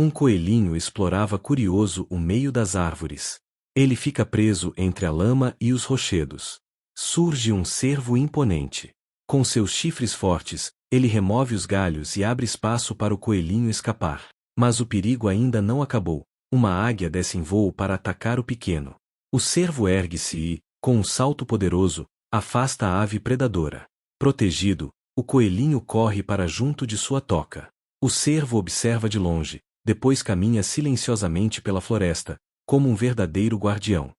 Um coelhinho explorava curioso o meio das árvores. Ele fica preso entre a lama e os rochedos. Surge um cervo imponente. Com seus chifres fortes, ele remove os galhos e abre espaço para o coelhinho escapar. Mas o perigo ainda não acabou. Uma águia desce em voo para atacar o pequeno. O cervo ergue-se e, com um salto poderoso, afasta a ave predadora. Protegido, o coelhinho corre para junto de sua toca. O cervo observa de longe, depois caminha silenciosamente pela floresta, como um verdadeiro guardião.